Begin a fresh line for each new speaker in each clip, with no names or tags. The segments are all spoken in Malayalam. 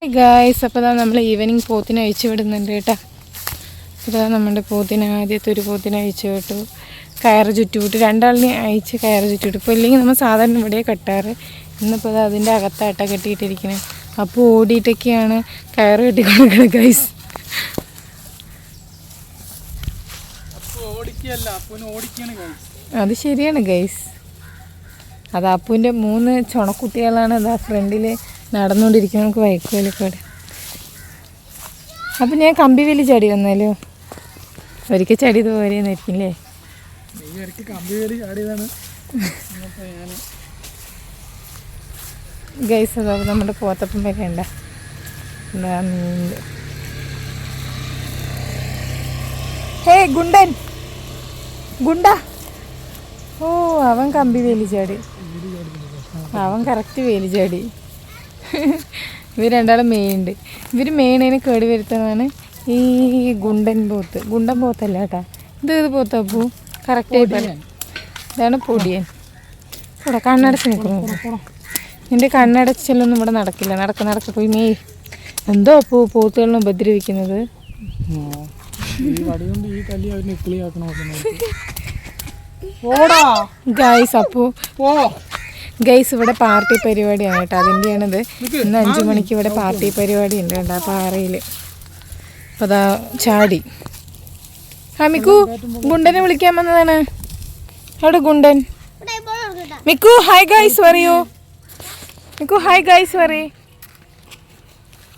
ഗായ്സ്, അപ്പോൾ നമ്മൾ ഈവനിങ് പോത്തിനെ അഴിച്ചു വിടുന്നുണ്ട് കേട്ടോ. ഇതാ നമ്മുടെ പോത്തിനെ ആദ്യത്തെ ഒരു പോത്തിനെ അഴിച്ചു വിട്ടു. കയറ് ചുറ്റുവിട്ട് രണ്ടാളിനെ അഴിച്ച് കയറ് ചുറ്റുവിട്ടു. ഇപ്പോൾ ഇല്ലെങ്കിൽ നമ്മൾ സാധാരണ ഇവിടെ കെട്ടാറ്. ഇന്നിപ്പോൾ അതിൻ്റെ അകത്താട്ട കെട്ടിയിട്ടിരിക്കുന്നത്. അപ്പോൾ ഓടിയിട്ടൊക്കെയാണ് കയറ് കെട്ടി കൊടുക്കുന്നത് ഗൈസ്. അത് ശരിയാണ് ഗൈസ്. അത് അപ്പൂൻ്റെ 3 ചുണക്കുട്ടികളാണ് അതാ ഫ്രണ്ടിൽ നടന്നുകൊണ്ടിരിക്കുന്നത്. നമുക്ക് വൈക്കോലിക്കോടെ. അപ്പം ഞാൻ കമ്പി വലി ചാടി വന്നാലോ? ഒരിക്കൽ ചാടിയത് പോരെന്നായിരിക്കില്ലേ ഗൈസ്. അതാ നമ്മുടെ പോത്തപ്പം വേണ്ട എന്താ മീൻ. ഹേ ഗുണ്ടൻ, ഗുണ്ട. ഓ, അവൻ കമ്പി വേലി ചാടി. അവൻ കറക്റ്റ് വേലി ചാടി. ഇവർ രണ്ടാളും മെയിനുണ്ട്. ഇവർ മെയിനതിന് കേടി വരുത്തുന്നതാണ് ഈ ഗുണ്ടൻ പോത്ത്. ഗുണ്ടൻ പോത്തല്ല കേട്ടോ, ഇത് പോത്ത പൂ കറക്റ്റായിട്ട്. ഇതാണ് പൊടിയൻ. ഇവിടെ കണ്ണടച്ച് നിൽക്കുന്നു. നിൻ്റെ കണ്ണടച്ചല്ലൊന്നും ഇവിടെ നടക്കില്ല. നടക്ക പോയി മെയ്. എന്തോ അപ്പൂ പോത്തുകളിനെ ഉപദ്രവിക്കുന്നത്. ഗൈസ് അപ്പൂ ഗൈസ്, ഇവിടെ പാർട്ടി പരിപാടിയാണ് കേട്ടോ. അതിൻ്റെയാണിത്. ഇന്ന് 5 മണിക്ക് ഇവിടെ പാർട്ടി പരിപാടി ഉണ്ട് കേട്ടോ പാറയിൽ. അപ്പോൾ അതാ ചാടി. മിക്കു ഗുണ്ടനെ വിളിക്കാൻ വന്നതാണ്. അവിടെ ഗുണ്ടൻ. മിക്കു ഹായ് ഗൈസ് പറയൂ. മിക്കു ഹായ് ഗൈസ് പറയേ.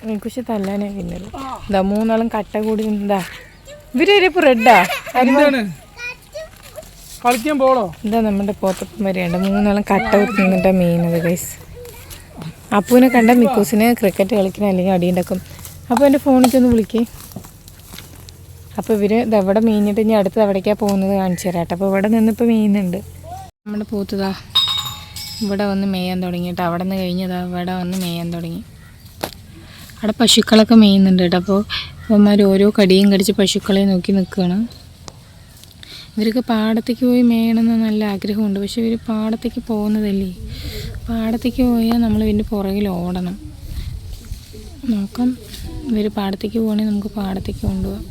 മിക്കുശ തല്ലാനേ പിന്നത്. എന്താ 3 ആളും കട്ട കൂടി എന്താ ഇവരിപ്പോൾ റെഡാ കളിക്കാൻ പോളോ. എന്താ നമ്മുടെ പോത്തപ്പം വരെയുണ്ട്. 3 ആളും കട്ട കുത്തുന്നുണ്ട് മെയിനത് ഗൈസ്. അപ്പൂനെ കണ്ട മിക്കൂസിന് ക്രിക്കറ്റ് കളിക്കണം അല്ലെങ്കിൽ അടിയുണ്ടാക്കും. അപ്പോൾ എൻ്റെ ഫോണിലേക്കൊന്ന് വിളിക്കേ. അപ്പോൾ ഇവർ ഇതെവിടെ മീനിട്ട് ഇനി അടുത്ത് എവിടേക്കാണ് പോകുന്നത് കാണിച്ചു തരാം കേട്ടോ. അപ്പോൾ ഇവിടെ നിന്നിപ്പോൾ മീനുണ്ട്. നമ്മുടെ പോത്തതാ ഇവിടെ വന്ന് മേയാൻ തുടങ്ങിയിട്ട് അവിടെ നിന്ന് കഴിഞ്ഞതാ ഇവിടെ വന്ന് മേയാൻ തുടങ്ങി. അവിടെ പശുക്കളൊക്കെ മേയുന്നുണ്ട് കേട്ടോ. അപ്പോൾ അവന്മാർ ഓരോ കടിയും കടിച്ച് പശുക്കളെ നോക്കി നിൽക്കുകയാണ്. ഇവർക്ക് പാടത്തേക്ക് പോയി മേയണമെന്ന് നല്ല ആഗ്രഹമുണ്ട്. പക്ഷെ ഇവർ പാടത്തേക്ക് പോകുന്നതല്ലേ. പാടത്തേക്ക് പോയാൽ നമ്മൾ ഇതിൻ്റെ പുറകിൽ ഓടണം. നോക്കാം, ഇവർ പാടത്തേക്ക് പോകണമെങ്കിൽ നമുക്ക് പാടത്തേക്ക് കൊണ്ടുപോകാം.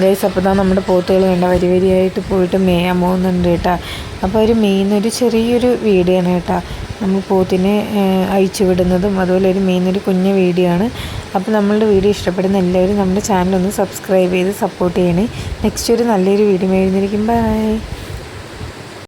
ഗൈസ്, അപ്പോൾ தான் നമ്മുടെ പോത്തുകൾ വേണ്ട വരി വരിയായിട്ട് പോയിട്ട് മേയാൻ പോകുന്നുണ്ട് കേട്ടോ. അപ്പോൾ ഒരു മെയിനൊരു ചെറിയൊരു വീഡിയോ ആണ് കേട്ടോ. നമ്മൾ പോത്തിനെ അഴിച്ചു വിടുന്നതും അതുപോലെ ഒരു മെയിനൊരു കുഞ്ഞു വീഡിയോ ആണ്. അപ്പോൾ നമ്മളുടെ വീഡിയോ ഇഷ്ടപ്പെടുന്ന എല്ലാവരും നമ്മുടെ ചാനലൊന്ന് സബ്സ്ക്രൈബ് ചെയ്ത് സപ്പോർട്ട് ചെയ്യണേ. നെക്സ്റ്റ് ഒരു നല്ലൊരു വീഡിയോ എഴുതിയിരിക്കും. ബൈ.